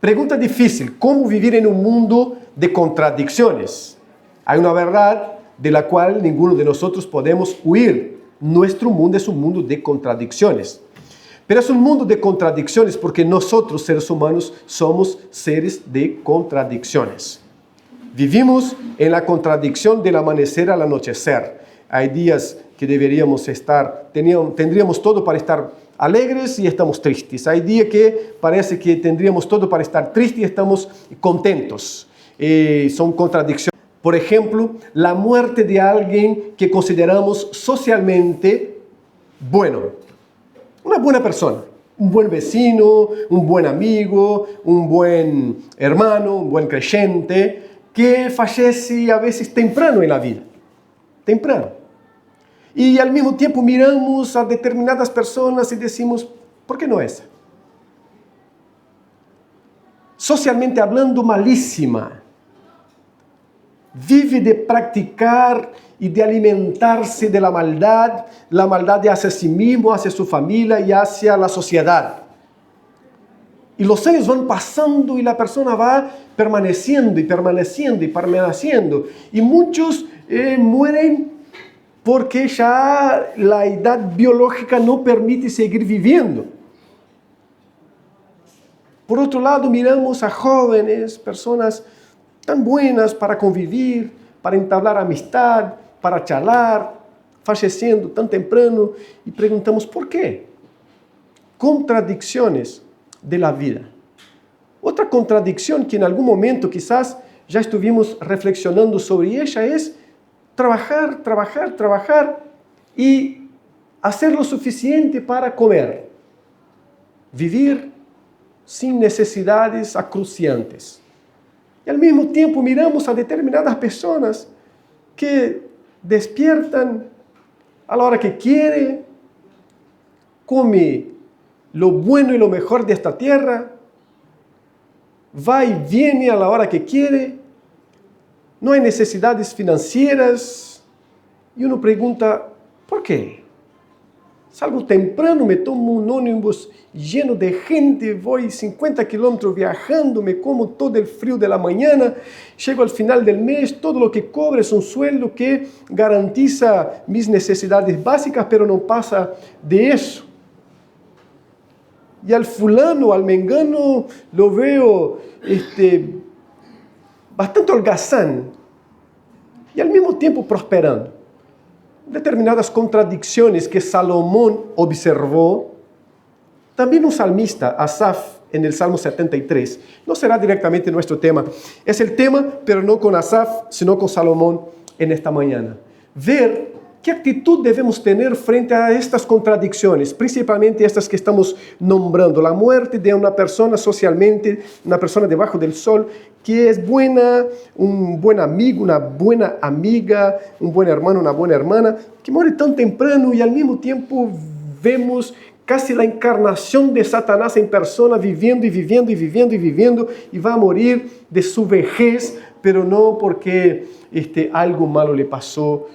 Pregunta difícil, ¿cómo vivir en un mundo de contradicciones? Hay una verdad de la cual ninguno de nosotros podemos huir. Nuestro mundo es un mundo de contradicciones. Pero es un mundo de contradicciones porque nosotros, seres humanos, somos seres de contradicciones. Vivimos en la contradicción del amanecer al anochecer. Hay días que tendríamos todo para estar alegres y estamos tristes. Hay días que parece que tendríamos todo para estar tristes y estamos contentos. Son contradicciones. Por ejemplo, la muerte de alguien que consideramos socialmente bueno. Una buena persona, un buen vecino, un buen amigo, un buen hermano, un buen creyente, que fallece a veces temprano en la vida. Temprano. Y al mismo tiempo miramos a determinadas personas y decimos, ¿por qué no esa? Socialmente hablando, malísima. Vive de practicar y de alimentarse de la maldad hacia sí mismo, hacia su familia y hacia la sociedad. Y los años van pasando y la persona va permaneciendo y permaneciendo y permaneciendo. Y muchos mueren porque ya la edad biológica no permite seguir viviendo. Por otro lado, miramos a jóvenes, personas tan buenas para convivir, para entablar amistad, para charlar, falleciendo tan temprano y preguntamos ¿por qué? Contradicciones de la vida. Otra contradicción que en algún momento quizás ya estuvimos reflexionando sobre ella es trabajar y hacer lo suficiente para comer. Vivir sin necesidades acuciantes. Y al mismo tiempo miramos a determinadas personas que despiertan a la hora que quiere, come lo bueno y lo mejor de esta tierra, va y viene a la hora que quiere, no hay necesidades financieras, y uno pregunta, ¿por qué? Salgo temprano, me tomo un ómnibus lleno de gente, voy 50 kilómetros viajando, me como todo el frío de la mañana, llego al final del mes, todo lo que cobro es un sueldo que garantiza mis necesidades básicas, pero no pasa de eso. Y al fulano, al mengano, lo veo bastante holgazán y al mismo tiempo prosperando. Determinadas contradicciones que Salomón observó. También un salmista, Asaf, en el Salmo 73, no será directamente nuestro tema, es el tema, pero no con Asaf, sino con Salomón en esta mañana. Ver qué actitud debemos tener frente a estas contradicciones, principalmente estas que estamos nombrando, la muerte de una persona socialmente, una persona debajo del sol, que es buena, un buen amigo, una buena amiga, un buen hermano, una buena hermana, que muere tan temprano y al mismo tiempo vemos casi la encarnación de Satanás en persona, viviendo y va a morir de su vejez, pero no porque algo malo le pasó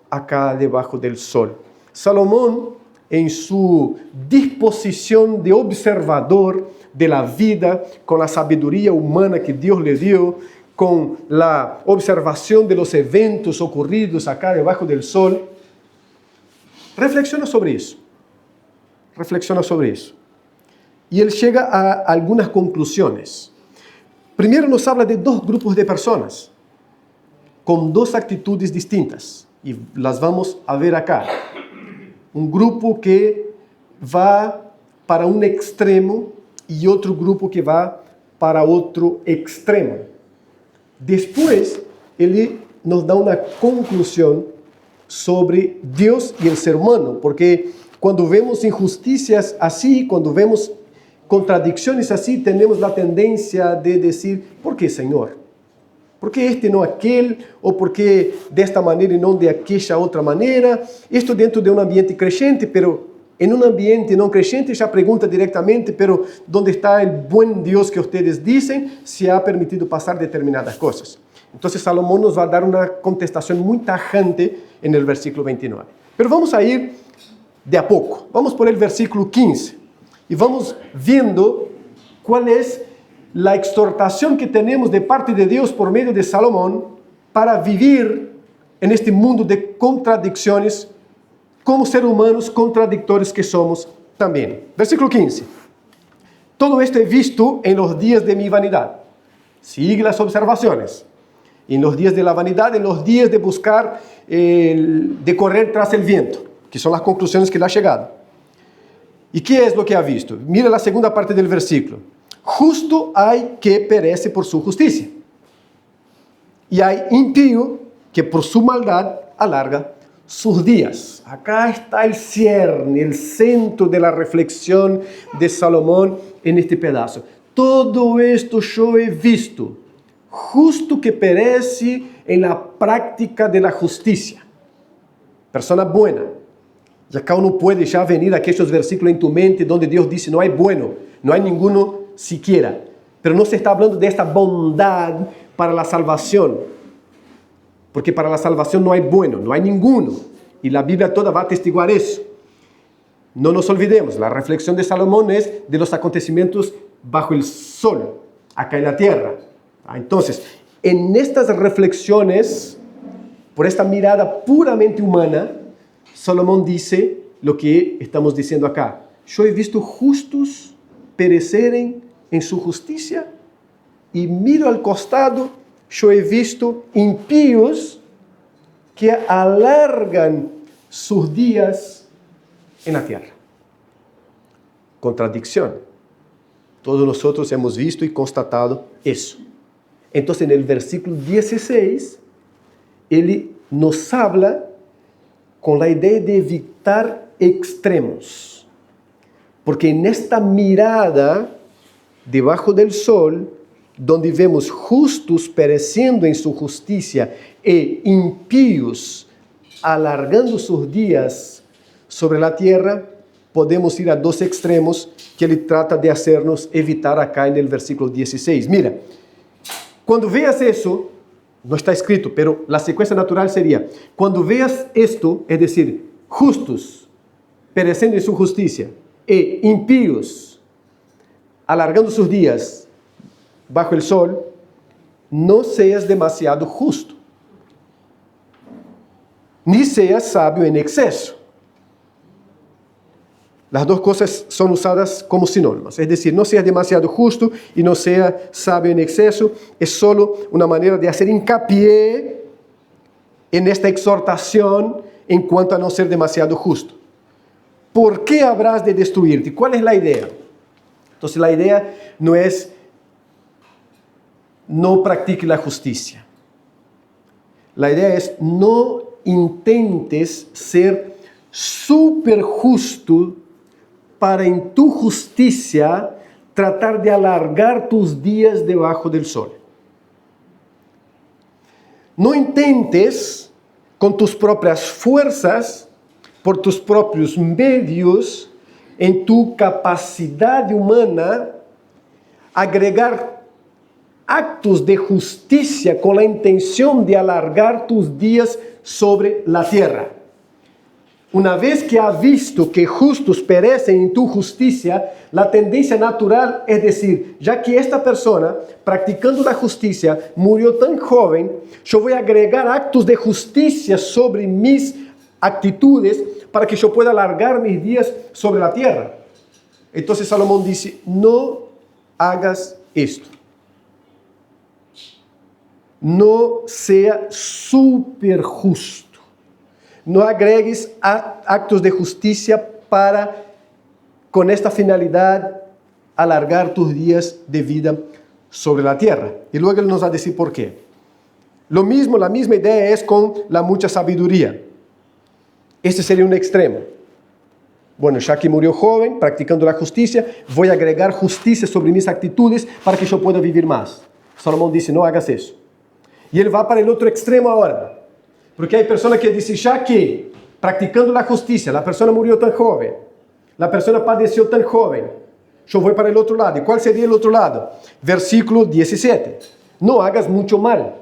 acá debajo del sol. Salomón, en su disposición de observador de la vida, con la sabiduría humana que Dios le dio, con la observación de los eventos ocurridos acá debajo del sol, reflexiona sobre eso. Y él llega a algunas conclusiones. Primero nos habla de dos grupos de personas, con dos actitudes distintas. Y las vamos a ver acá. Un grupo que va para un extremo y otro grupo que va para otro extremo. Después, él nos da una conclusión sobre Dios y el ser humano, porque cuando vemos injusticias así, cuando vemos contradicciones así, tenemos la tendencia de decir, ¿por qué, Señor? ¿Por qué no aquel? ¿O por qué de esta manera y no de aquella otra manera? Esto dentro de un ambiente creyente, pero en un ambiente no creyente ya pregunta directamente, pero ¿dónde está el buen Dios que ustedes dicen si ha permitido pasar determinadas cosas? Entonces Salomón nos va a dar una contestación muy tajante en el versículo 29. Pero vamos a ir de a poco. Vamos por el versículo 15 y vamos viendo cuál es la exhortación que tenemos de parte de Dios por medio de Salomón para vivir en este mundo de contradicciones como seres humanos contradictorios que somos también. Versículo 15. Todo esto he visto en los días de mi vanidad. Sigue las observaciones. En los días de la vanidad, en los días de buscar, de correr tras el viento, que son las conclusiones que le ha llegado. ¿Y qué es lo que ha visto? Mira la segunda parte del versículo. Justo hay que perece por su justicia, y hay impío que por su maldad alarga sus días. Acá está el cierne, el centro de la reflexión de Salomón en este pedazo. Todo esto yo he visto, justo que perece en la práctica de la justicia. Persona buena. Y acá uno puede ya venir a aquellos versículos en tu mente donde Dios dice, no hay bueno, no hay ninguno siquiera. Pero no se está hablando de esta bondad para la salvación. Porque para la salvación no hay bueno, no hay ninguno. Y la Biblia toda va a atestiguar eso. No nos olvidemos, la reflexión de Salomón es de los acontecimientos bajo el sol, acá en la tierra. Entonces, en estas reflexiones, por esta mirada puramente humana, Salomón dice lo que estamos diciendo acá. Yo he visto justos pereceren en su justicia y miro al costado, yo he visto impíos que alargan sus días en la tierra. Contradicción. Todos nosotros hemos visto y constatado eso. Entonces, en el versículo 16, él nos habla con la idea de evitar extremos. Porque en esta mirada, debajo del sol, donde vemos justos pereciendo en su justicia e impíos alargando sus días sobre la tierra, podemos ir a dos extremos que ele trata de hacernos evitar acá en el versículo 16. Mira, cuando veas eso, no está escrito, pero la secuencia natural sería, cuando veas esto, es decir, justos pereciendo en su justicia e impíos alargando sus días bajo el sol, no seas demasiado justo, ni seas sabio en exceso. Las dos cosas son usadas como sinónimas, es decir, no seas demasiado justo y no seas sabio en exceso, es solo una manera de hacer hincapié en esta exhortación en cuanto a no ser demasiado justo. ¿Por qué habrás de destruirte? ¿Cuál es la idea? Entonces la idea no es no practique la justicia. La idea es no intentes ser súper justo para en tu justicia tratar de alargar tus días debajo del sol. No intentes con tus propias fuerzas, por tus propios medios, en tu capacidad humana, agregar actos de justicia con la intención de alargar tus días sobre la tierra. Una vez que has visto que justos perecen en tu justicia, la tendencia natural es decir, ya que esta persona, practicando la justicia, murió tan joven, yo voy a agregar actos de justicia sobre mis actitudes para que yo pueda alargar mis días sobre la tierra. Entonces Salomón dice, no hagas esto. No sea súper justo. No agregues actos de justicia para, con esta finalidad, alargar tus días de vida sobre la tierra. Y luego él nos va a decir por qué. Lo mismo, la misma idea es con la mucha sabiduría. Este sería un extremo. Bueno, ya que murió joven, practicando la justicia, voy a agregar justicia sobre mis actitudes para que yo pueda vivir más. Salomón dice, no hagas eso. Y él va para el otro extremo ahora. Porque hay personas que dicen, ya que practicando la justicia, la persona murió tan joven, la persona padeció tan joven, yo voy para el otro lado. ¿Y cuál sería el otro lado? Versículo 17. No hagas mucho mal.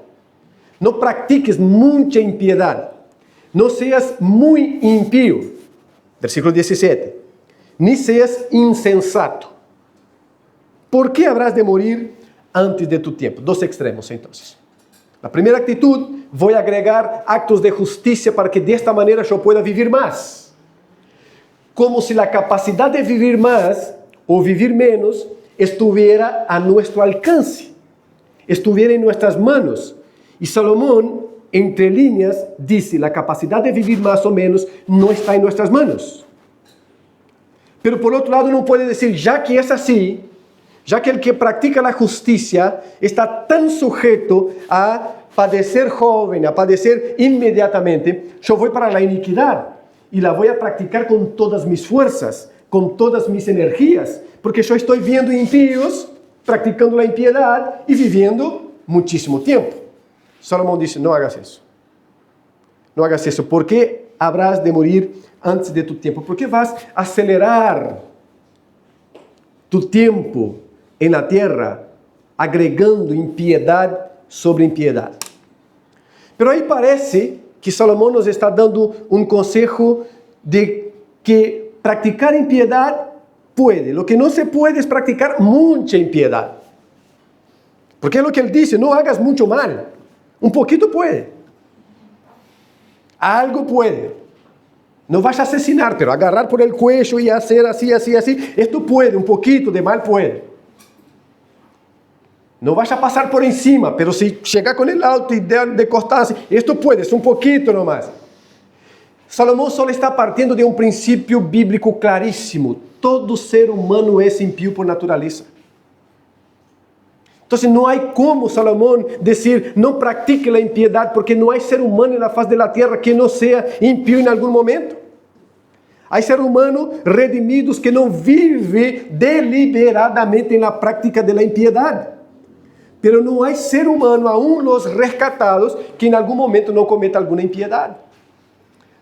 No practiques mucha impiedad. No seas muy impío. Versículo 17. Ni seas insensato. ¿Por qué habrás de morir antes de tu tiempo. Dos extremos, entonces. La primera actitud, voy a agregar actos de justicia para que de esta manera yo pueda vivir más. Como si la capacidad de vivir más o vivir menos estuviera a nuestro alcance, estuviera en nuestras manos. Y Salomón, entre líneas, dice, la capacidad de vivir más o menos no está en nuestras manos. Pero por otro lado, no puede decir, ya que es así, ya que el que practica la justicia está tan sujeto a padecer joven, a padecer inmediatamente, yo voy para la iniquidad y la voy a practicar con todas mis fuerzas, con todas mis energías, porque yo estoy viendo impíos practicando la impiedad y viviendo muchísimo tiempo. Salomón dice, no hagas eso. No hagas eso. ¿Por qué habrás de morir antes de tu tiempo? ¿Por qué vas a acelerar tu tiempo en la tierra agregando impiedad sobre impiedad? Pero ahí parece que Salomón nos está dando un consejo de que practicar impiedad puede. Lo que no se puede es practicar mucha impiedad. Porque es lo que él dice, no hagas mucho mal. Un poquito puede. Algo puede. No vas a asesinar, pero agarrar por el cuello y hacer así, así, así. Esto puede, un poquito de mal puede. No vas a pasar por encima, pero si llega con el auto y de costar así, esto puede, es un poquito nomás. Salomón solo está partiendo de un principio bíblico clarísimo. Todo ser humano es impío por naturaleza. Entonces no hay como Salomón decir, no practique la impiedad, porque no hay ser humano en la faz de la tierra que no sea impío en algún momento. Hay seres humanos redimidos que no viven deliberadamente en la práctica de la impiedad. Pero no hay ser humano, aún los rescatados, que en algún momento no cometa alguna impiedad.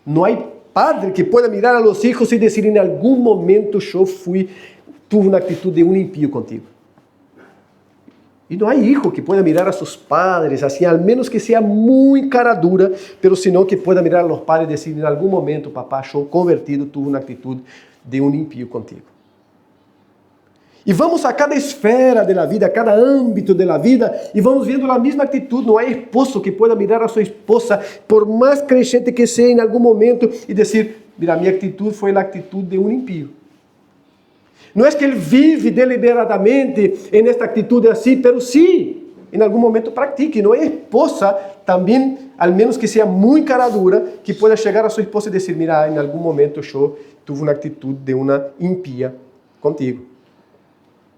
No hay padre que pueda mirar a los hijos y decir, en algún momento yo tuve una actitud de un impío contigo. Y no hay hijo que pueda mirar a sus padres, así, al menos que sea muy cara dura, pero sino que pueda mirar a los padres y decir, en algún momento, papá, yo convertido tuve una actitud de un impío contigo. E vamos a cada esfera da vida, a cada âmbito da vida, e vamos vendo a mesma atitude. Não há esposo que pueda mirar a sua esposa, por mais crescente que seja em algum momento, e dizer, mira, minha atitude foi a atitude de um impío. Não é que ele vive deliberadamente em esta atitude assim, pero sim, em algum momento pratique. Não é esposa também, al menos que seja muito cara dura, que pueda chegar a sua esposa e dizer, mira, em algum momento eu tive uma atitude de uma impía contigo.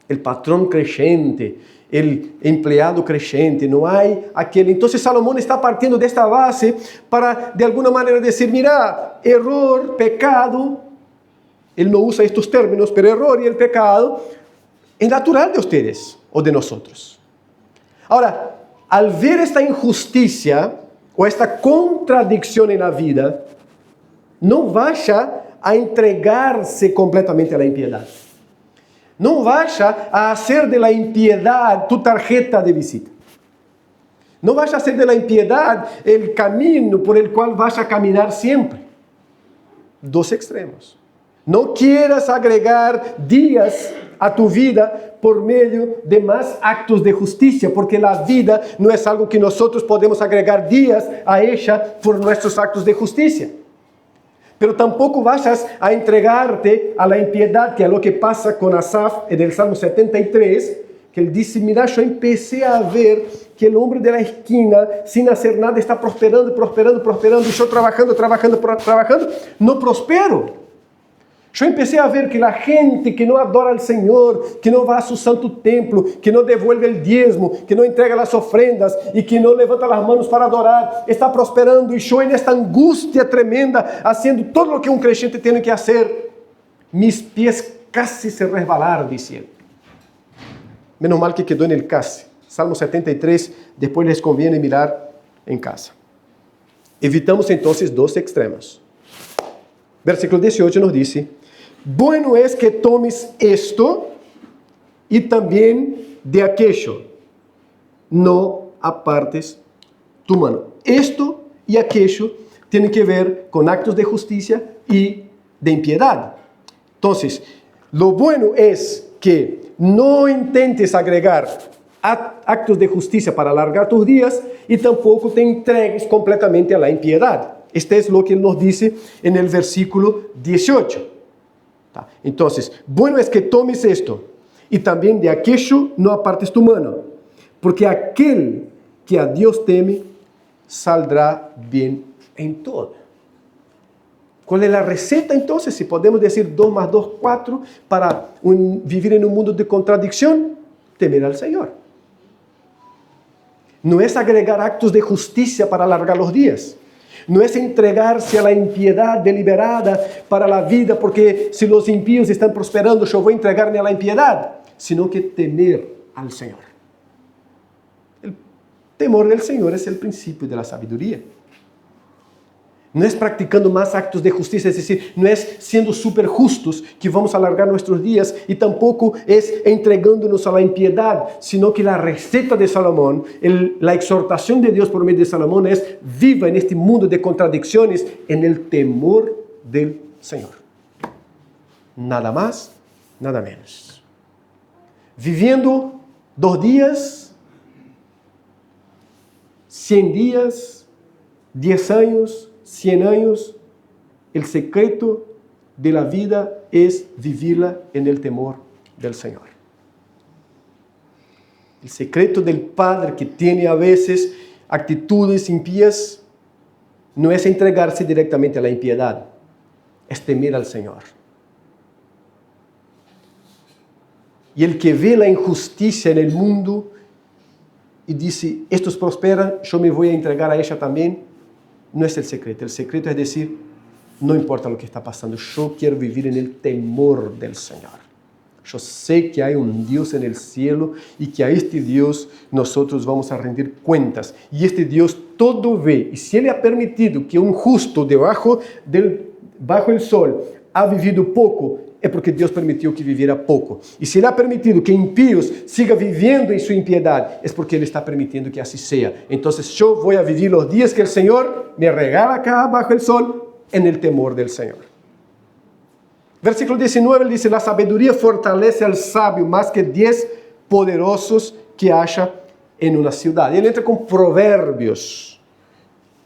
El patrón creciente, el empleado creciente, no hay aquel. Entonces Salomón está partiendo de esta base para de alguna manera decir, mira, error, pecado, él no usa estos términos, pero error y el pecado es natural de ustedes o de nosotros. Ahora, al ver esta injusticia o esta contradicción en la vida, no vaya a entregarse completamente a la impiedad. Não vaya a hacer de la impiedad tu tarjeta de visita. Não vaya a hacer de la impiedad el camino por el cual vas a caminar siempre. Dos extremos. No quieras agregar días a tu vida por medio de más actos de justicia, porque la vida no es algo que nosotros podemos agregar días a ella por nuestros actos de justicia. Pero tampoco vayas a entregarte a la impiedad, que es lo que pasa con Asaf en el Salmo 73, que él dice, mira, yo empecé a ver que el hombre de la esquina, sin hacer nada, está prosperando, prosperando, prosperando, y yo trabajando, no prospero. Yo empecé a ver que la gente que no adora al Señor, que no va a su santo templo, que no devuelve el diezmo, que no entrega las ofrendas y que no levanta las manos para adorar, está prosperando. Y yo en esta angustia tremenda, haciendo todo lo que un creyente tiene que hacer, mis pies casi se resbalaron, diciendo. Menos mal que quedó en el casi. Salmo 73, después les conviene mirar en casa. Evitamos entonces dos extremos. Versículo 18 nos dice, bueno es que tomes esto y también de aquello, no apartes tu mano. Esto y aquello tienen que ver con actos de justicia y de impiedad. Entonces, lo bueno es que no intentes agregar actos de justicia para alargar tus días y tampoco te entregues completamente a la impiedad. Este es lo que él nos dice en el versículo 18. Entonces, bueno es que tomes esto y también de aquello no apartes tu mano, porque aquel que a Dios teme saldrá bien en todo. ¿Cuál es la receta entonces? Si podemos decir 2 más 2, 4, para vivir en un mundo de contradicción, temer al Señor. No es agregar actos de justicia para alargar los días. No es entregarse a la impiedad deliberada para la vida, porque si los impíos están prosperando, yo voy a entregarme a la impiedad, sino que temer al Señor. El temor del Señor es el principio de la sabiduría. No es practicando más actos de justicia, es decir, no es siendo súper justos que vamos a alargar nuestros días, y tampoco es entregándonos a la impiedad, sino que la receta de Salomón, la exhortación de Dios por medio de Salomón es: viva en este mundo de contradicciones en el temor del Señor. Nada más, nada menos. Viviendo 2 días, 100 días, 10 años, 100 años, el secreto de la vida es vivirla en el temor del Señor. El secreto del padre que tiene a veces actitudes impías no es entregarse directamente a la impiedad, es temer al Señor. Y el que ve la injusticia en el mundo y dice: estos prosperan, yo me voy a entregar a ella también, no es el secreto. El secreto es decir: no importa lo que está pasando, yo quiero vivir en el temor del Señor. Yo sé que hay un Dios en el cielo y que a este Dios nosotros vamos a rendir cuentas. Y este Dios todo ve. Y si Él ha permitido que un justo bajo el sol ha vivido poco, es porque Dios permitió que viviera poco. Y si Él ha permitido que impíos sigan viviendo en su impiedad, es porque Él está permitiendo que así sea. Entonces yo voy a vivir los días que el Señor me regala acá bajo el sol en el temor del Señor. Versículo 19, Él dice: la sabiduría fortalece al sabio más que 10 poderosos que haya en una ciudad. Y Él entra con proverbios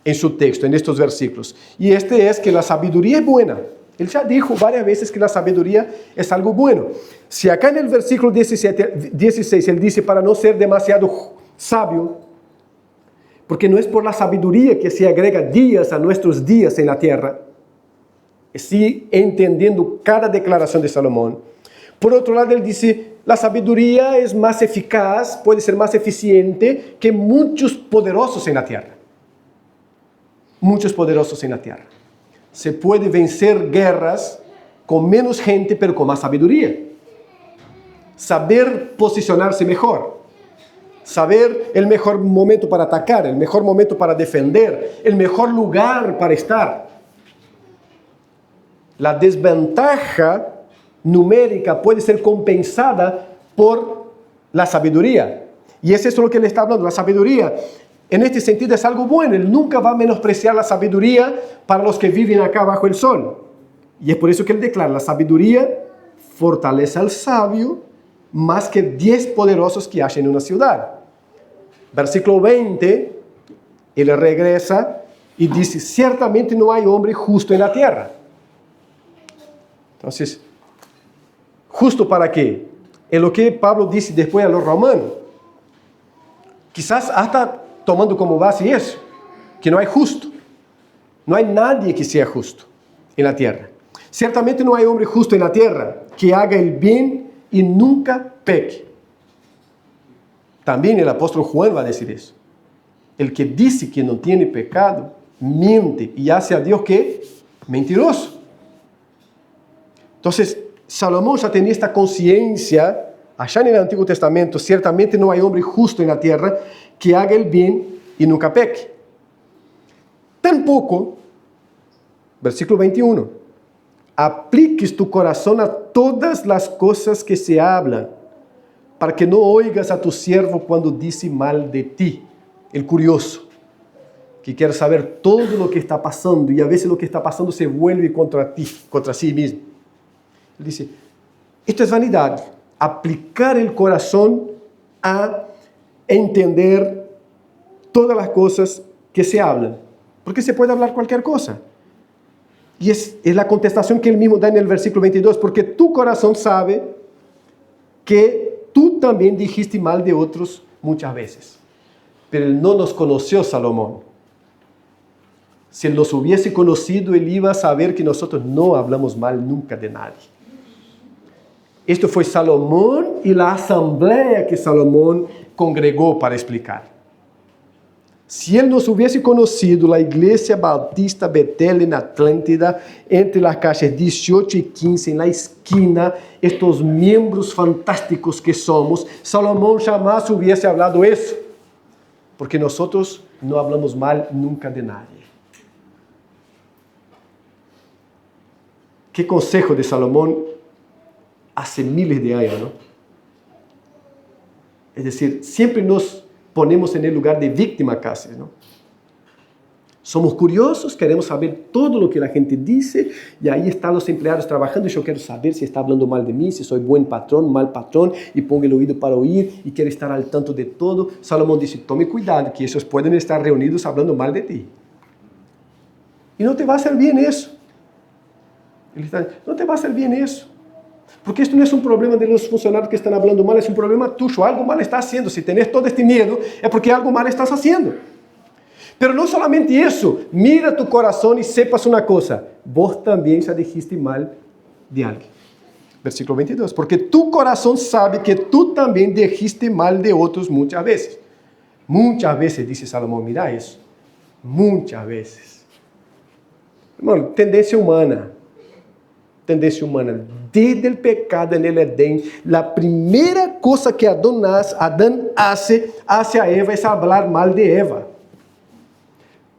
en su texto, en estos versículos. Y este es que la sabiduría es buena. Él ya dijo varias veces que la sabiduría es algo bueno. Si acá en el versículo 16 Él dice: para no ser demasiado sabio, porque no es por la sabiduría que se agrega días a nuestros días en la tierra, sí, entendiendo cada declaración de Salomón. Por otro lado, Él dice: la sabiduría es más eficaz, puede ser más eficiente que muchos poderosos en la tierra. Muchos poderosos en la tierra. Se puede vencer guerras con menos gente, pero con más sabiduría. Saber posicionarse mejor. Saber el mejor momento para atacar, el mejor momento para defender, el mejor lugar para estar. La desventaja numérica puede ser compensada por la sabiduría. Y es eso lo que Él está hablando, la sabiduría. En este sentido es algo bueno. Él nunca va a menospreciar la sabiduría para los que viven acá bajo el sol. Y es por eso que Él declara: la sabiduría fortalece al sabio más que 10 poderosos que haya en una ciudad. Versículo 20, Él regresa y dice: ciertamente no hay hombre justo en la tierra. Entonces, ¿justo para qué? Es lo que Pablo dice después a los romanos. Quizás hasta tomando como base eso, que no hay justo. No hay nadie que sea justo en la tierra. Ciertamente no hay hombre justo en la tierra que haga el bien y nunca peque. También el apóstol Juan va a decir eso. El que dice que no tiene pecado, miente y hace a Dios ¿qué? Mentiroso. Entonces, Salomón ya tenía esta conciencia. Allá en el Antiguo Testamento, ciertamente no hay hombre justo en la tierra que haga el bien y nunca peque. Tampoco, versículo 21, apliques tu corazón a todas las cosas que se hablan, para que no oigas a tu siervo cuando dice mal de ti. El curioso, que quiere saber todo lo que está pasando, y a veces lo que está pasando se vuelve contra ti, contra sí mismo. Él dice: esto es vanidad. Aplicar el corazón a entender todas las cosas que se hablan, porque se puede hablar cualquier cosa. Y es la contestación que él mismo da en el versículo 22, porque tu corazón sabe que tú también dijiste mal de otros muchas veces. Pero él no nos conoció, Salomón. Si él nos hubiese conocido, él iba a saber que nosotros no hablamos mal nunca de nadie. Esto fue Salomón y la asamblea que Salomón congregó para explicar. Si él nos hubiese conocido, la iglesia Bautista Betel en Atlántida, entre las calles 18 y 15, en la esquina, estos miembros fantásticos que somos, Salomón jamás hubiese hablado eso, porque nosotros no hablamos mal nunca de nadie. Qué consejo de Salomón hace miles de años, ¿no? Es decir, siempre nos ponemos en el lugar de víctima casi, ¿no? Somos curiosos, queremos saber todo lo que la gente dice, y ahí están los empleados trabajando, y yo quiero saber si está hablando mal de mí, si soy buen patrón, mal patrón, y pongo el oído para oír, y quiero estar al tanto de todo. Salomón dice, tome cuidado, que ellos pueden estar reunidos hablando mal de ti. Y no te va a hacer bien eso. No te va a hacer bien eso. Porque esto no es un problema de los funcionarios que están hablando mal, es un problema tuyo. Algo mal estás haciendo. Si tenés todo este miedo, es porque algo mal estás haciendo. Pero no solamente eso. Mira tu corazón y sepas una cosa. Vos también ya dijiste mal de alguien. Versículo 22. Porque tu corazón sabe que tú también dijiste mal de otros muchas veces. Muchas veces, dice Salomón, mira eso. Muchas veces. Hermano, tendencia humana. Tendencia humana. Desde el pecado en el Edén, la primera cosa que Adán hace hacia Eva es hablar mal de Eva.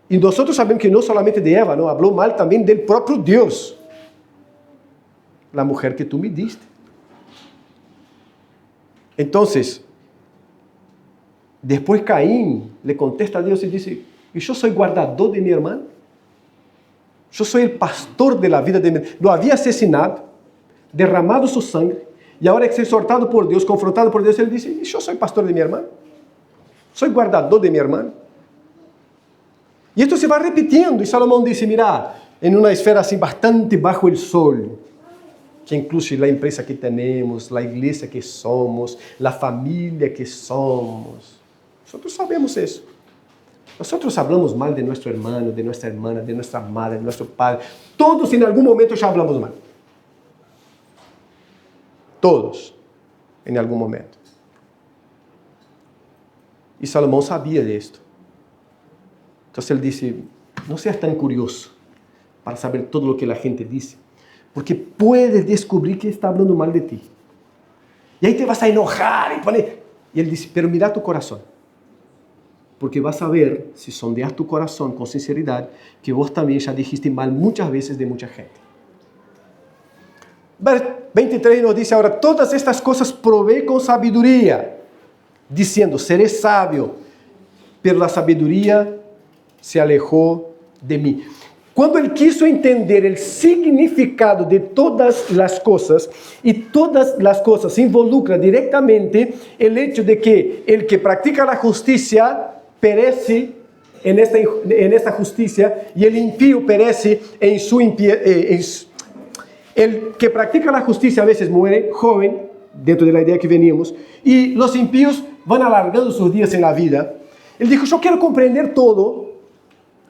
Y nosotros sabemos que no solamente de Eva, no, habló mal también del propio Dios. La mujer que tú me diste. Entonces, después Caín le contesta a Dios y dice, ¿y yo soy guardador de mi hermano? Yo soy el pastor de la vida de mi hermano. Lo había asesinado, derramado su sangre, y ahora es exhortado por Dios, confrontado por Dios, él dice, ¿y yo soy pastor de mi hermano? Soy guardador de mi hermano. Y esto se va repitiendo, y Salomón dice, mira, en una esfera así bastante bajo el sol, que incluye la empresa que tenemos, la iglesia que somos, la familia que somos. Nosotros sabemos eso. Nosotros hablamos mal de nuestro hermano, de nuestra hermana, de nuestra madre, de nuestro padre. Todos en algún momento ya hablamos mal. Todos, en algún momento. Y Salomón sabía de esto. Entonces él dice, no seas tan curioso para saber todo lo que la gente dice, porque puedes descubrir que está hablando mal de ti. Y ahí te vas a enojar y él dice, pero mira tu corazón. Porque vas a ver, si sondeas tu corazón con sinceridad, que vos también ya dijiste mal muchas veces de mucha gente. 23 nos dice ahora, todas estas cosas probé con sabiduría, diciendo, seré sabio, pero la sabiduría se alejó de mí. Cuando él quiso entender el significado de todas las cosas, y todas las cosas involucra directamente el hecho de que el que practica la justicia perece en esta justicia, y el impío perece en su impiedad. El que practica la justicia a veces muere joven, dentro de la idea que veníamos, y los impíos van alargando sus días en la vida. Él dijo, yo quiero comprender todo,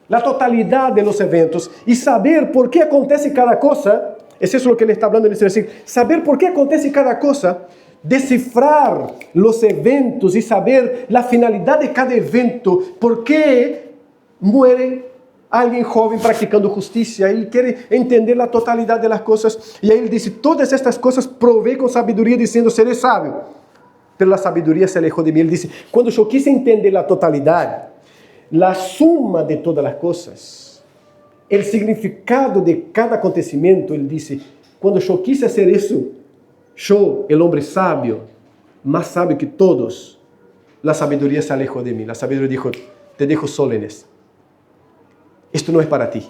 la totalidad de los eventos, y saber por qué acontece cada cosa. Es eso lo que él está hablando en este versículo. Saber por qué acontece cada cosa, descifrar los eventos y saber la finalidad de cada evento. ¿Por qué muere alguien joven practicando justicia? Él quiere entender la totalidad de las cosas. Y ahí él dice, todas estas cosas probé con sabiduría, diciendo, seré sabio. Pero la sabiduría se alejó de mí. Él dice, cuando yo quise entender la totalidad, la suma de todas las cosas, el significado de cada acontecimiento, él dice, cuando yo quise hacer eso, yo, el hombre sabio, más sabio que todos, la sabiduría se alejó de mí. La sabiduría dijo, te dejo solo en esto. Esto no es para ti.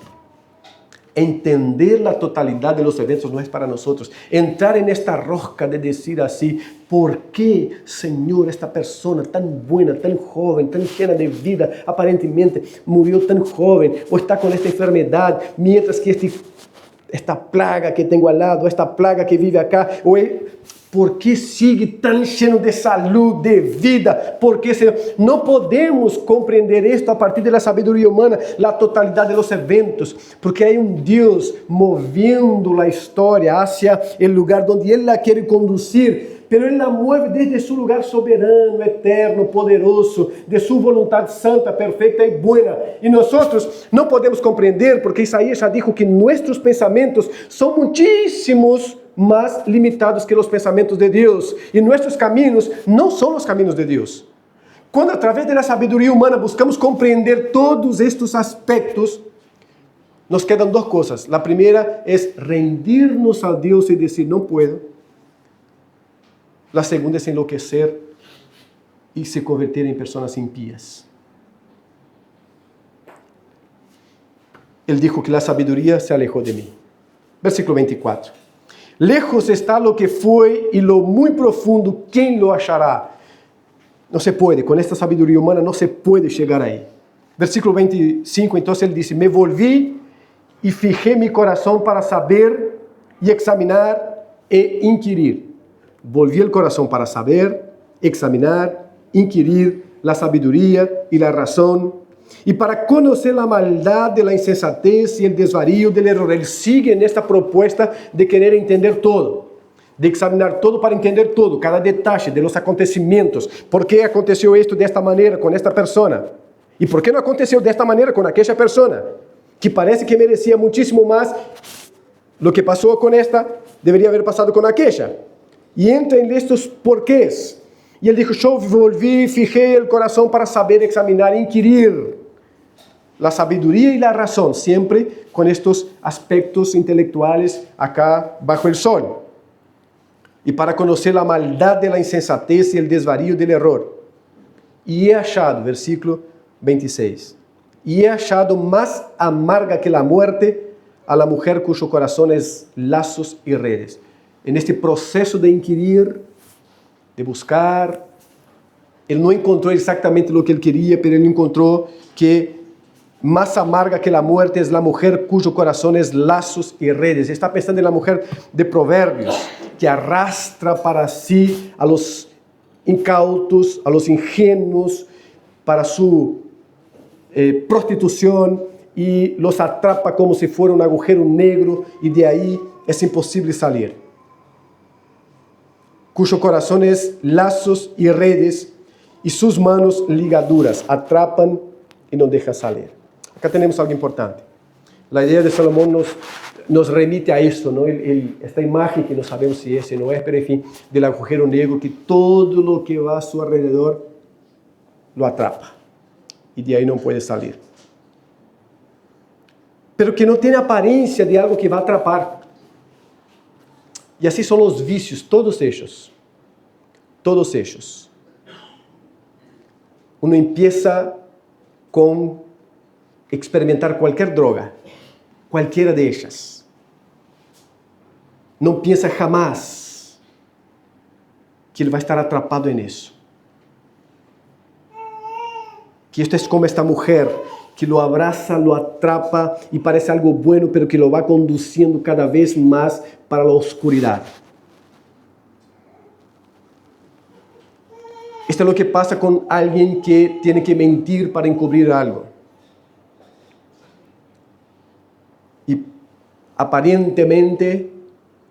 Entender la totalidad de los eventos no es para nosotros. Entrar en esta rosca de decir así, ¿por qué, Señor, esta persona tan buena, tan joven, tan llena de vida, aparentemente murió tan joven o está con esta enfermedad, mientras que esta plaga que tengo al lado, esta plaga que vive acá, ¿por qué sigue tan lleno de salud, de vida? Porque no podemos comprender esto a partir de la sabiduría humana, la totalidad de los eventos, porque hay un Dios moviendo la historia hacia el lugar donde Él la quiere conducir, pero Él la mueve desde su lugar soberano, eterno, poderoso, de su voluntad santa, perfecta y buena. Y nosotros no podemos comprender, porque Isaías ya dijo que nuestros pensamientos son muchísimos más limitados que los pensamientos de Dios. Y nuestros caminos no son los caminos de Dios. Cuando a través de la sabiduría humana buscamos comprender todos estos aspectos, nos quedan dos cosas. La primera es rendirnos a Dios y decir, no puedo. La segunda es enloquecer y se convertir en personas impías. Él dijo que la sabiduría se alejó de mí. Versículo 24. Lejos está lo que fue y lo muy profundo, ¿quién lo achará? No se puede, con esta sabiduría humana no se puede llegar ahí. Versículo 25, entonces él dice, me volví y fijé mi corazón para saber y examinar e inquirir. Volví el corazón para saber, examinar, inquirir la sabiduría y la razón, y para conocer la maldad de la insensatez y el desvarío del error. Él sigue en esta propuesta de querer entender todo, de examinar todo para entender todo, cada detalle de los acontecimientos. ¿Por qué aconteció esto de esta manera con esta persona? ¿Y por qué no aconteció de esta manera con aquella persona? Que parece que merecía muchísimo más. Lo que pasó con esta debería haber pasado con aquella. Y entra en estos porqués. Y él dijo, yo volví, fijé el corazón para saber, examinar, inquirir la sabiduría y la razón, siempre con estos aspectos intelectuales acá bajo el sol. Y para conocer la maldad de la insensatez y el desvarío del error. Y he hallado, versículo 26, y he hallado más amarga que la muerte a la mujer cuyo corazón es lazos y redes. En este proceso de inquirir, de buscar, él no encontró exactamente lo que él quería, pero él encontró que más amarga que la muerte es la mujer cuyo corazón es lazos y redes. Está pensando en la mujer de Proverbios, que arrastra para sí a los incautos, a los ingenuos, para su prostitución, y los atrapa como si fuera un agujero negro, y de ahí es imposible salir. Cuyo corazón es lazos y redes, y sus manos ligaduras, atrapan y no dejan salir. Acá tenemos algo importante. La idea de Salomón nos remite a esto, ¿no? Esta imagen que no sabemos si es o no es, pero en fin, del agujero negro, que todo lo que va a su alrededor lo atrapa, y de ahí no puede salir. Pero que no tiene apariencia de algo que va a atrapar. Y así son los vicios, todos ellos. Todos ellos. Uno empieza con experimentar cualquier droga, cualquiera de ellas. No piensa jamás que ele vai estar atrapado en eso. Que esto es como esta mujer que lo abraza, lo atrapa y parece algo bueno, pero que lo va conduciendo cada vez más para la oscuridad. Esto es lo que pasa con alguien que tiene que mentir para encubrir algo. Y aparentemente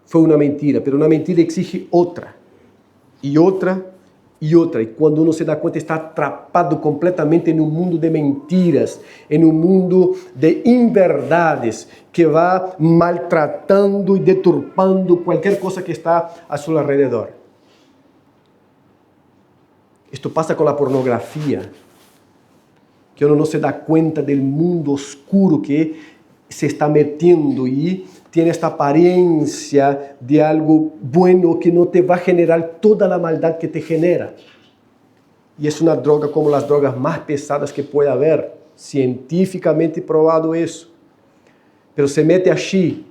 fue una mentira, pero una mentira exige otra, y otra, y otra. Y cuando uno se da cuenta, está atrapado completamente en un mundo de mentiras, en un mundo de inverdades, que va maltratando y deturpando cualquier cosa que está a su alrededor. Esto pasa con la pornografía, que uno no se da cuenta del mundo oscuro que se está metiendo y tiene esta apariencia de algo bueno que no te va a generar toda la maldad que te genera. Y es una droga como las drogas más pesadas que puede haber, científicamente probado eso. pero se mete allí.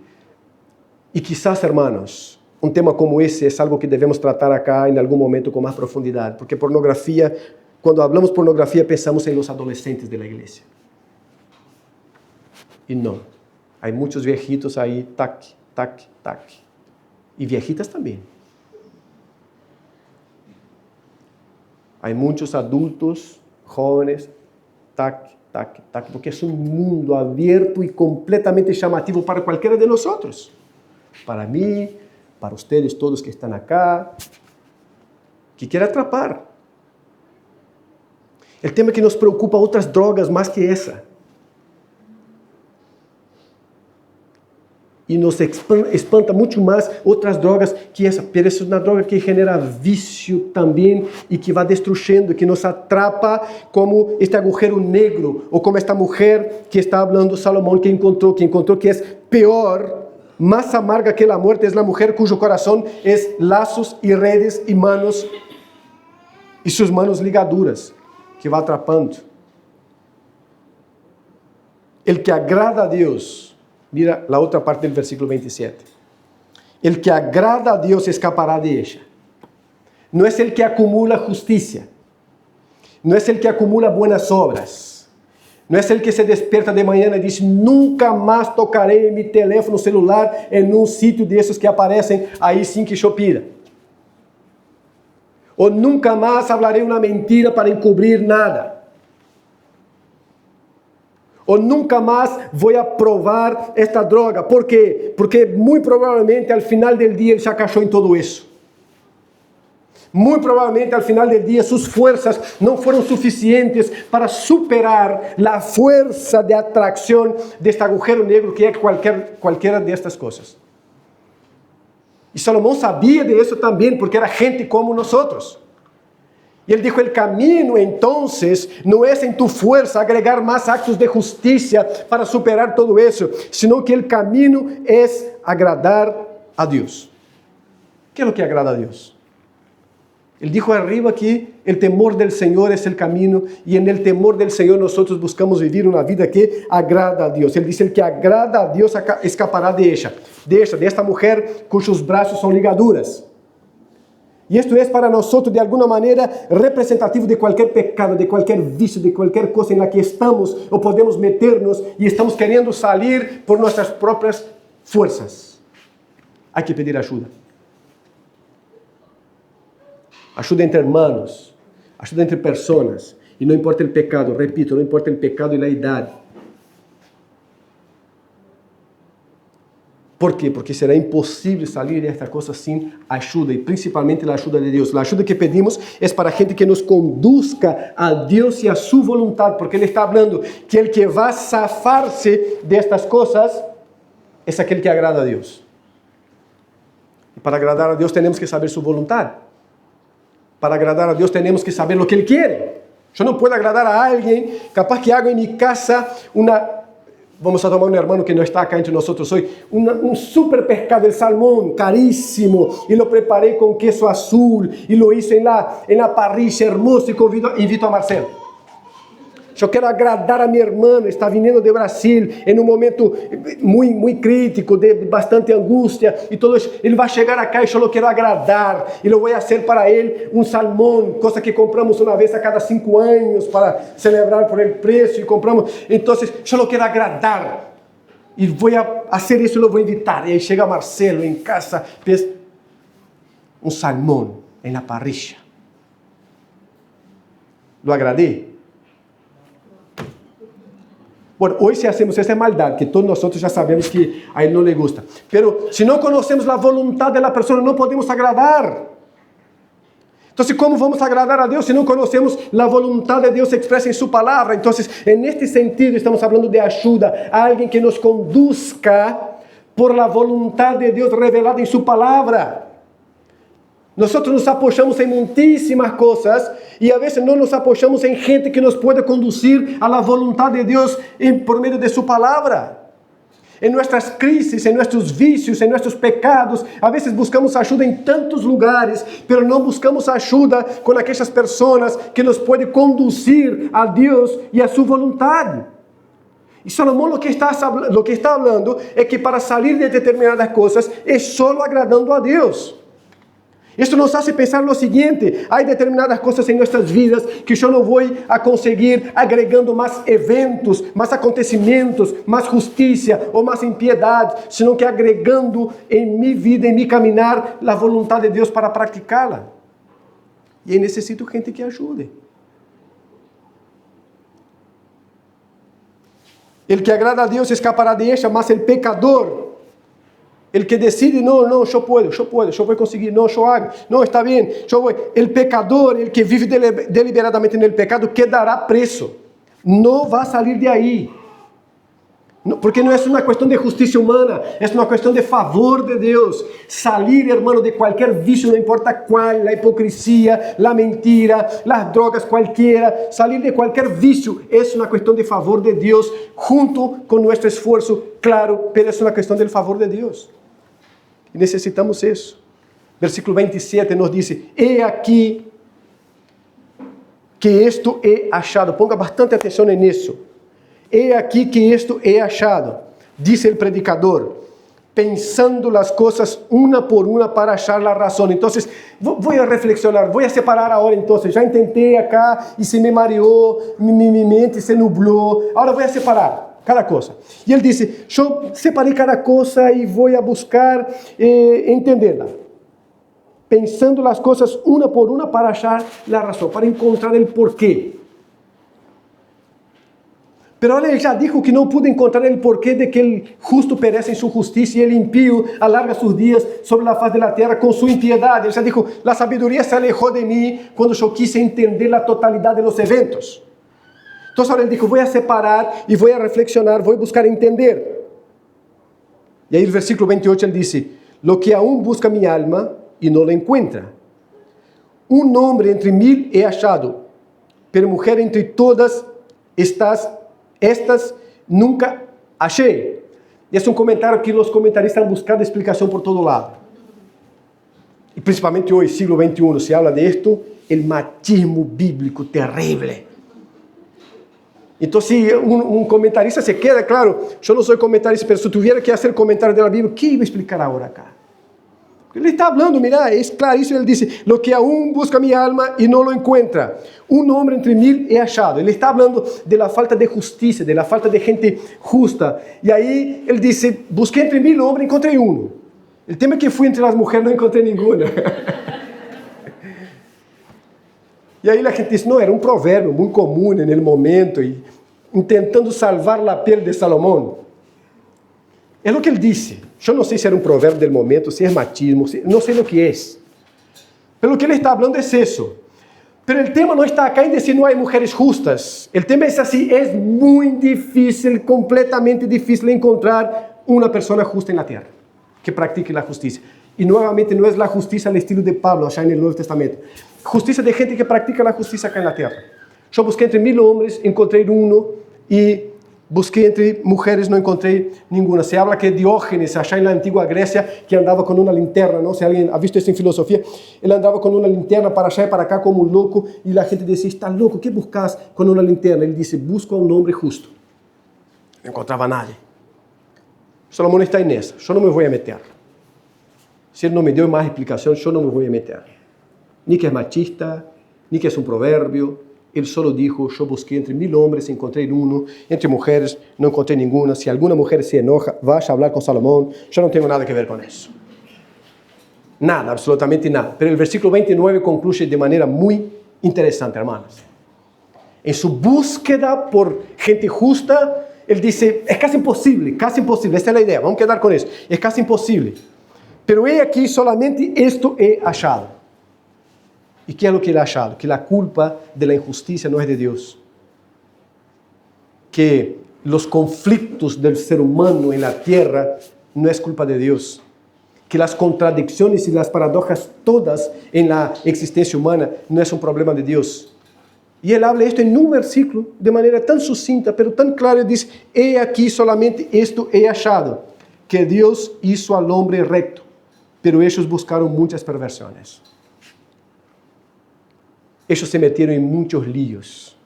Y quizás, hermanos, un tema como ese es algo que debemos tratar acá en algún momento con más profundidad, porque pornografía, cuando hablamos pornografía, pensamos en los adolescentes de la iglesia. Y no, hay muchos viejitos ahí, tac, tac, tac, y viejitas también. Hay muchos adultos, jóvenes, tac, tac, tac, porque es un mundo abierto y completamente llamativo para cualquiera de nosotros. Para mí, para ustedes todos que están acá, que quiere atrapar. El tema es que nos preocupa otras drogas más que esa. E nos espanta muito mais outras drogas que essa. Pero essa é uma droga que genera vício também e que vai destruindo, que nos atrapa como este agujero negro, ou como esta mulher que está falando Salomão que encontrou que é pior, mais amarga que a morte, é a mulher cujo coração é laços e redes e manos, e suas manos ligaduras, que vai atrapando. El que agrada a Deus, mira la otra parte del versículo 27. El que agrada a Dios escapará de ella. No es el que acumula justicia. No es el que acumula buenas obras. No es el que se despierta de mañana y dice, nunca más tocaré mi teléfono celular en un sitio de esos que aparecen ahí sin que yo pida. O nunca más hablaré una mentira para encubrir nada. O nunca más voy a probar esta droga. ¿Por qué? Porque muy probablemente al final del día él se cayó en todo eso. Muy probablemente al final del día sus fuerzas no fueron suficientes para superar la fuerza de atracción de este agujero negro que es cualquiera de estas cosas. Y Salomón sabía de eso también porque era gente como nosotros. Y él dijo, el camino entonces no es en tu fuerza agregar más actos de justicia para superar todo eso, sino que el camino es agradar a Dios. ¿Qué es lo que agrada a Dios? Él dijo arriba que el temor del Señor es el camino y en el temor del Señor nosotros buscamos vivir una vida que agrada a Dios. Él dice, el que agrada a Dios escapará de ella, de esta mujer cuyos brazos son ligaduras. Y esto es para nosotros de alguna manera representativo de cualquier pecado, de cualquier vicio, de cualquier cosa en la que estamos o podemos meternos y estamos queriendo salir por nuestras propias fuerzas. Hay que pedir ayuda. Ayuda entre hermanos, ayuda entre personas. Y no importa el pecado, repito, no importa el pecado y la edad. ¿Por qué? Porque será imposible salir de esta cosa sin ayuda y principalmente la ayuda de Dios. La ayuda que pedimos es para gente que nos conduzca a Dios y a su voluntad, porque Él está hablando que el que va a zafarse de estas cosas es aquel que agrada a Dios. Y para agradar a Dios tenemos que saber su voluntad. Para agradar a Dios tenemos que saber lo que Él quiere. Yo no puedo agradar a alguien, capaz que hago en mi casa vamos a tomar un hermano que no está acá entre nosotros hoy, un super pescado, el salmón, carísimo, y lo preparé con queso azul, y lo hice en la parrilla hermoso, y invito a Marcelo. Yo quiero agradar a mi hermano, está viniendo de Brasil en un momento muy crítico, de bastante angustia, y todo eso. Él va a llegar acá y yo lo quiero agradar, y lo voy a hacer para él un salmón, cosa que compramos una vez a cada 5 años para celebrar por el precio, y compramos. Entonces, yo lo quiero agradar, y voy a hacer eso y lo voy a invitar. Y ahí llega Marcelo en casa, ves un salmón en la parrilla. ¿Lo agradé? Bueno, hoy si hacemos esa maldad, que todos nosotros ya sabemos que a Él no le gusta. Pero si no conocemos la voluntad de la persona, no podemos agradar. Entonces, ¿cómo vamos a agradar a Dios si no conocemos la voluntad de Dios expresa en su palabra? Entonces, en este sentido, estamos hablando de ayuda a alguien que nos conduzca por la voluntad de Dios revelada en su palabra. Nosotros nos apoyamos en muchísimas cosas y a veces no nos apoyamos en gente que nos puede conducir a la voluntad de Dios por medio de su palabra. En nuestras crisis, en nuestros vicios, en nuestros pecados, a veces buscamos ayuda en tantos lugares, pero no buscamos ayuda con aquellas personas que nos pueden conducir a Dios y a su voluntad. Y Salomón lo que está hablando es que para salir de determinadas cosas es solo agradando a Dios. Esto nos hace pensar lo siguiente: hay determinadas cosas en nuestras vidas que yo no voy a conseguir agregando más eventos, más acontecimientos, más justicia o más impiedad, sino que agregando en mi vida, en mi caminar, la voluntad de Dios para practicarla. Y ahí necesito gente que ayude. El que agrada a Dios escapará de ella, mas el pecador, el que decide, no, yo voy a conseguir, no, yo hago, no, está bien, yo voy. El pecador, el que vive deliberadamente en el pecado, quedará preso. No va a salir de ahí. No, porque no es una cuestión de justicia humana, es una cuestión de favor de Dios. Salir, hermano, de cualquier vicio, no importa cuál, la hipocresía, la mentira, las drogas, cualquiera, salir de cualquier vicio es una cuestión de favor de Dios, junto con nuestro esfuerzo, claro, pero es una cuestión del favor de Dios. Y necesitamos eso. Versículo 27 nos dice: he aquí que esto he hallado. Ponga bastante atención en eso. He aquí que esto he hallado, dice el predicador, pensando las cosas una por una para hallar la razón. Entonces, voy a reflexionar, voy a separar ahora entonces. Ya intenté acá y se me mareó, mi mente se nubló. Ahora voy a separar cada cosa. Y él dice: yo separé cada cosa y voy a buscar entenderla. Pensando las cosas una por una para hallar la razón, para encontrar el porqué. Pero ahora él ya dijo que no pudo encontrar el porqué de que el justo perece en su justicia y el impío alarga sus días sobre la faz de la tierra con su impiedad. Él ya dijo: la sabiduría se alejó de mí cuando yo quise entender la totalidad de los eventos. Entonces ahora él dijo: voy a separar y voy a reflexionar, voy a buscar entender. Y ahí el versículo 28 él dice: lo que aún busca mi alma y no lo encuentra. Un hombre entre 1000 he hallado, pero mujer entre todas estas nunca hallé. Y es un comentario que los comentaristas han buscado explicación por todo lado. Y principalmente hoy, siglo XXI, se habla de esto, el machismo bíblico terrible. Entonces, un comentarista se queda, claro, yo no soy comentarista, pero si tuviera que hacer comentario de la Biblia, ¿qué iba a explicar ahora acá? Ele está hablando, mira, es clarísimo, ele dice: lo que aún busca mi alma y no lo encuentra. Un hombre entre 1000 he hallado. Ele está hablando de la falta de justicia, de la falta de gente justa. Y ahí él dice: busqué entre 1000 hombres, encontré uno. El tema es que fui entre las mujeres, no encontré ninguna. Y ahí la gente dice: no, era un proverbio muy común en el momento, y intentando salvar la piel de Salomón. É o que ele disse. Eu não sei se era um provérbio del momento, se é machismo, não sei o que é. Pelo que ele está falando é isso. Mas o tema não está acá em dizer não há mulheres justas. O tema é assim: é muito difícil, completamente difícil encontrar uma pessoa justa na terra que pratique a justiça. E novamente não é a justiça ao estilo de Pablo, allá no Novo Testamento. Justiça de gente que pratica a justiça acá na terra. Eu busquei entre 1000 homens, encontrei um e busquei entre mujeres, não encontrei nenhuma. Se habla que Diógenes, allá na antiga Grécia, que andava com uma linterna, não? Se alguém ha visto isso em filosofia, ele andava com uma linterna para allá e para cá como um louco, e a gente dizia: está louco, que buscas com uma linterna? Ele disse: busco um homem justo. Não encontrava nadie. Salomão está nessa, eu não me vou meter. Se ele não me deu mais explicação, eu não me vou meter. Ni que é machista, ni que é um provérbio. Ele solo dijo: yo busqué entre 1000 hombres, encontré uno, entre mujeres no encontré ninguna. Si alguna mujer se enoja, vaya a hablar con Salomón. Yo no tengo nada que ver con eso. Nada, absolutamente nada. Pero el versículo 29 concluye de manera muy interesante, hermanos. En su búsqueda por gente justa, él dice: es casi imposible, esta es la idea, vamos a quedar con eso. Es casi imposible. Pero he aquí solamente esto he hallado. ¿Y qué es lo que él ha hallado? Que la culpa de la injusticia no es de Dios. Que los conflictos del ser humano en la tierra no es culpa de Dios. Que las contradicciones y las paradojas todas en la existencia humana no es un problema de Dios. Y él habla esto en un versículo de manera tan sucinta, pero tan clara. Él dice: he aquí solamente esto he hallado, que Dios hizo al hombre recto, pero ellos buscaron muchas perversiones. Ellos se metieron en muchos líos.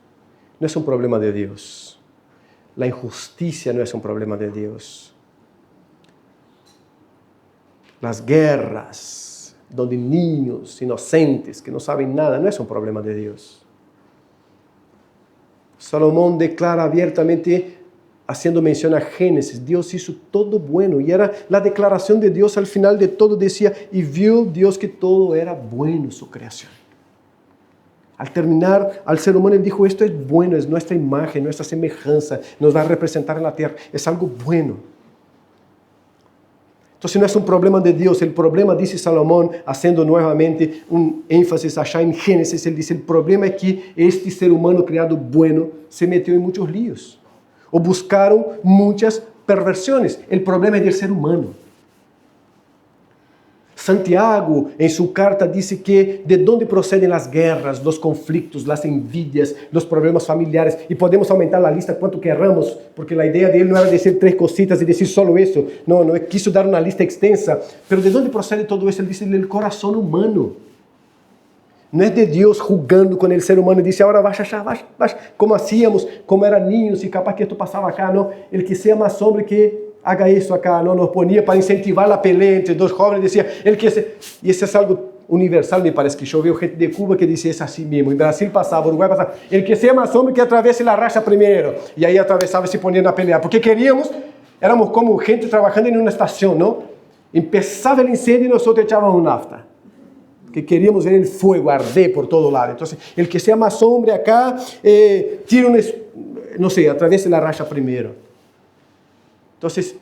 No es un problema de Dios. La injusticia no es un problema de Dios. Las guerras, donde niños inocentes que no saben nada, no es un problema de Dios. Salomón declara abiertamente, haciendo mención a Génesis, Dios hizo todo bueno, y era la declaración de Dios al final de todo, decía, y vio Dios que todo era bueno, su creación. Al terminar, al ser humano, Él dijo, esto es bueno, es nuestra imagen, nuestra semejanza, nos va a representar en la tierra, es algo bueno. Entonces no es un problema de Dios, el problema, dice Salomón, haciendo nuevamente un énfasis allá en Génesis, él dice, el problema es que este ser humano creado bueno se metió en muchos líos, o buscaron muchas perversiones. El problema es del ser humano. Santiago, en su carta, dice que de dónde proceden las guerras, los conflictos, las envidias, los problemas familiares. Y podemos aumentar la lista cuanto queramos, porque la idea de él no era decir 3 cositas y decir solo eso. No, quiso dar una lista extensa. Pero ¿de dónde procede todo eso? Él dice del corazón humano. No es de Dios jugando con el ser humano y dice, ahora vaya, como hacíamos, como eran niños y capaz que esto pasaba acá, no. El que sea más hombre que haga eso acá, no, nos ponía para incentivar la pelea entre dos jóvenes, decía, y eso es algo universal, me parece, que yo veo gente de Cuba que dice es así mismo, en Brasil pasaba, Uruguay pasaba, el que sea más hombre que atraviese la racha primero, y ahí atravesaba y se ponían a pelear, porque éramos como gente trabajando en una estación, ¿no? Empezaba el incendio y nosotros echábamos nafta, que queríamos ver el fuego arder por todo lado. Entonces, el que sea más hombre acá, atraviese la racha primero. Entonces,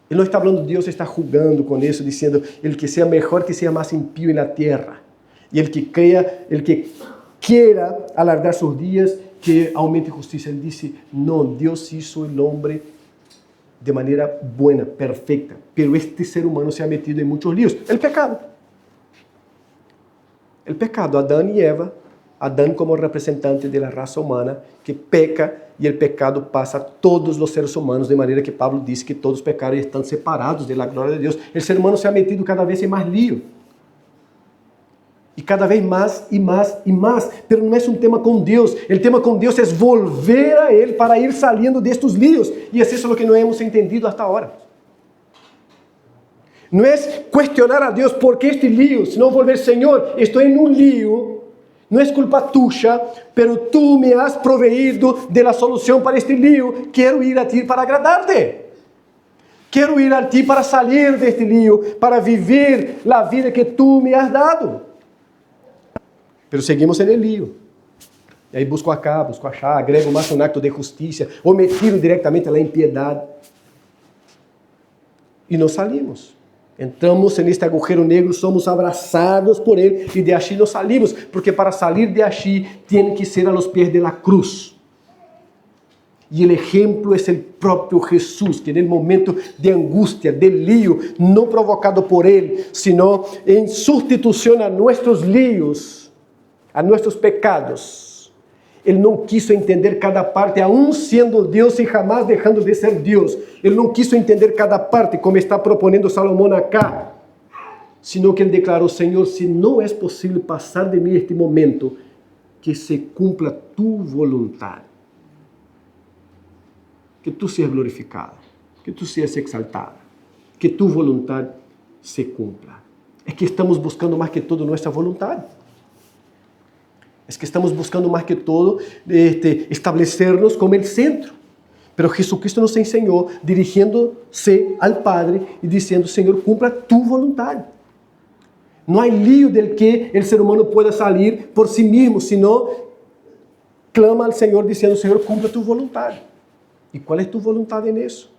Él no está hablando, Dios está jugando con eso, diciendo, el que sea mejor, que sea más impío en la tierra. Y el que quiera alargar sus días, que aumente justicia. Él dice, no, Dios hizo el hombre de manera buena, perfecta. Pero este ser humano se ha metido en muchos líos. El pecado, Adán y Eva, Adán como representante de la raza humana que peca, y el pecado pasa a todos los seres humanos, de manera que Pablo dice que todos pecaron y están separados de la gloria de Dios. El ser humano se ha metido cada vez en más lío. Y cada vez más y más y más. Pero no es un tema con Dios. El tema con Dios es volver a Él para ir saliendo de estos líos. Y es eso lo que no hemos entendido hasta ahora. No es cuestionar a Dios por qué este lío, sino volver, Señor, estoy en un lío. No es culpa tuya, pero tú me has proveído de la solución para este lío. Quiero ir a ti para agradarte. Quiero ir a ti para salir de este lío, para vivir la vida que tú me has dado. Pero seguimos en el lío. E aí busco acá, busco allá, agrego más un acto de justicia, o me tiro directamente a la impiedad. Y no salimos. Entramos en este agujero negro, somos abrazados por Él y de allí no salimos, porque para salir de allí tiene que ser a los pies de la cruz. Y el ejemplo es el propio Jesús, que en el momento de angustia, de lío, no provocado por Él, sino en sustitución a nuestros líos, a nuestros pecados, Él no quiso entender cada parte, aún siendo Dios y jamás dejando de ser Dios. Él no quiso entender cada parte, como está proponiendo Salomón acá, sino que Él declaró, Señor, si no es posible pasar de mí este momento, que se cumpla tu voluntad. Que tú seas glorificado, que tú seas exaltado, que tu voluntad se cumpla. Es que estamos buscando más que todo nuestra voluntad. Es que estamos buscando más que todo establecernos como el centro. Pero Jesucristo nos enseñó dirigiéndose al Padre y diciendo, Señor, cumpla tu voluntad. No hay lío del que el ser humano pueda salir por sí mismo, sino clama al Señor diciendo, Señor, cumpla tu voluntad. ¿Y cuál es tu voluntad en eso?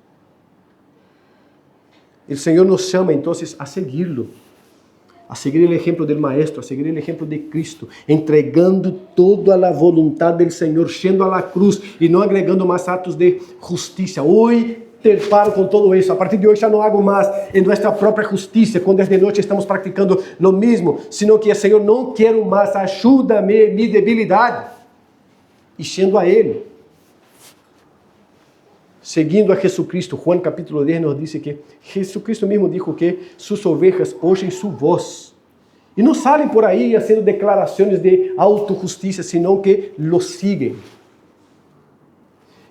El Señor nos llama entonces a seguirlo, a seguir el ejemplo del Maestro, a seguir el ejemplo de Cristo, entregando toda la voluntad del Señor, yendo a la cruz y no agregando más actos de justicia. Hoy te paro con todo eso. A partir de hoy ya no hago más en nuestra propia justicia, cuando es de noche estamos practicando lo mismo, sino que, Señor, no quiero más, ayúdame en mi debilidad. Y yendo a Él, seguindo a Jesucristo. Juan capítulo 10 nos dice que Jesucristo mismo dijo que sus ovejas oyen su voz. Y no salen por ahí haciendo declaraciones de autojusticia, sino que lo siguen.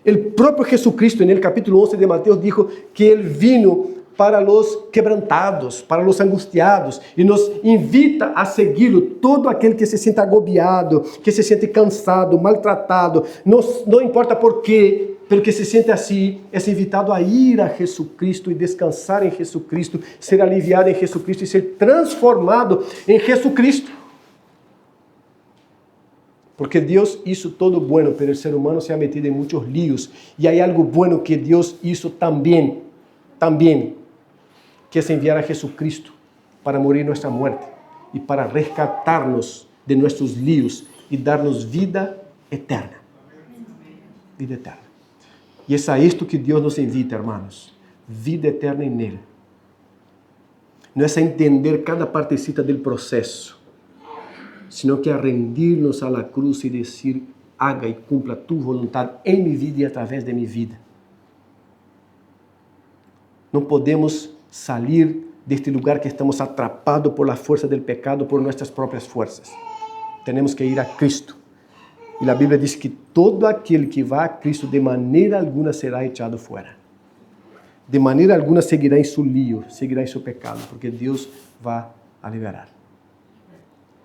El propio Jesucristo en el capítulo 11 de Mateo dijo que Él vino para los quebrantados, para los angustiados, y nos invita a seguirlo. Todo aquel que se siente agobiado, que se siente cansado, maltratado, no importa por qué, pero que se siente así, es invitado a ir a Jesucristo y descansar en Jesucristo, ser aliviado en Jesucristo y ser transformado en Jesucristo. Porque Dios hizo todo bueno, pero el ser humano se ha metido en muchos líos. Y hay algo bueno que Dios hizo también, que es enviar a Jesucristo para morir nuestra muerte y para rescatarnos de nuestros líos y darnos vida eterna. Vida eterna. Y es a esto que Dios nos invita, hermanos. Vida eterna en Él. No es a entender cada partecita del proceso, sino que a rendirnos a la cruz y decir, haga y cumpla tu voluntad en mi vida y a través de mi vida. No podemos salir de este lugar que estamos atrapados por la fuerza del pecado, por nuestras propias fuerzas. Tenemos que ir a Cristo. Y la Biblia dice que todo aquel que va a Cristo de manera alguna será echado fuera. De manera alguna seguirá en su lío, seguirá en su pecado, porque Dios va a liberar.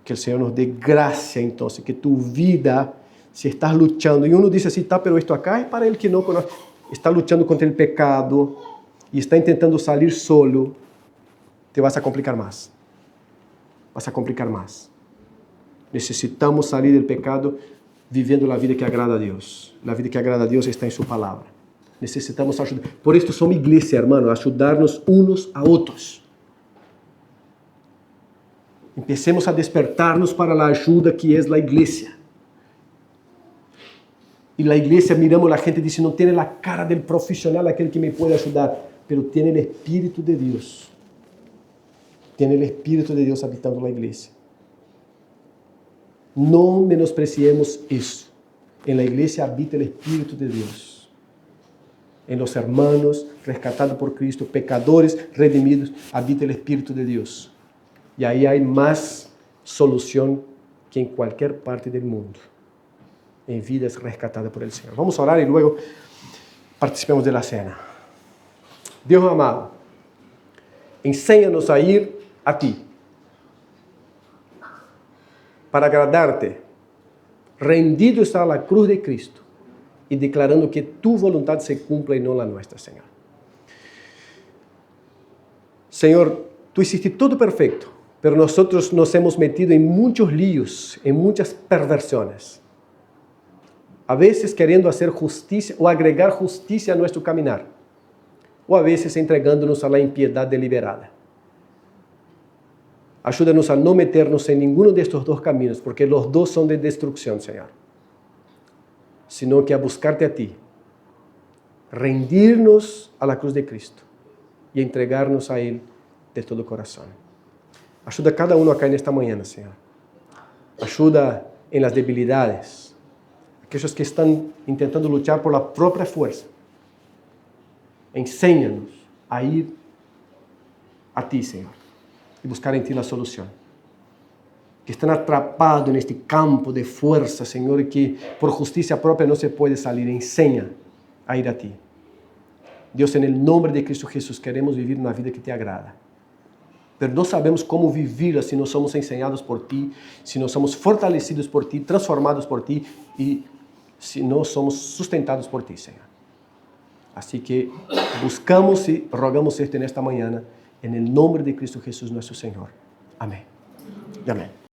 Que el Señor nos dé gracia entonces, que tu vida, si estás luchando, y uno dice así, pero esto acá es para el que no conoce, está luchando contra el pecado y está intentando salir solo, te vas a complicar más. Vas a complicar más. Necesitamos salir del pecado viviendo la vida que agrada a Dios. La vida que agrada a Dios está en su palabra. Necesitamos ayudar. Por esto somos iglesia, hermano, ayudarnos unos a otros. Empecemos a despertarnos para la ayuda que es la iglesia. Y la iglesia, miramos a la gente y dice, no tiene la cara del profesional, aquel que me puede ayudar, pero tiene el Espíritu de Dios. Tiene el Espíritu de Dios habitando la iglesia. No menospreciemos eso. En la iglesia habita el Espíritu de Dios. En los hermanos rescatados por Cristo, pecadores redimidos, habita el Espíritu de Dios. Y ahí hay más solución que en cualquier parte del mundo. En vidas rescatadas por el Señor. Vamos a orar y luego participemos de la cena. Dios amado, enséñanos a ir a ti. Para agradarte, rendidos a la cruz de Cristo y declarando que tu voluntad se cumpla y no la nuestra, Señor. Señor, tú hiciste todo perfecto, pero nosotros nos hemos metido en muchos líos, en muchas perversiones. A veces queriendo hacer justicia o agregar justicia a nuestro caminar, o a veces entregándonos a la impiedad deliberada. Ayúdanos a no meternos en ninguno de estos dos caminos, porque los dos son de destrucción, Señor. Sino que a buscarte a ti, rendirnos a la cruz de Cristo y entregarnos a Él de todo corazón. Ayuda a cada uno acá en esta mañana, Señor. Ayuda en las debilidades. Aquellos que están intentando luchar por la propia fuerza. Enséñanos a ir a ti, Señor, y buscar en ti la solución. Que están atrapados en este campo de fuerza, Señor, y que por justicia propia no se puede salir. Enseña a ir a ti. Dios, en el nombre de Cristo Jesús, queremos vivir una vida que te agrada. Pero no sabemos cómo vivirla si no somos enseñados por ti, si no somos fortalecidos por ti, transformados por ti y si no somos sustentados por ti, Señor. Así que buscamos y rogamos esto en esta mañana, en el nombre de Cristo Jesús nuestro Señor. Amén. Amén.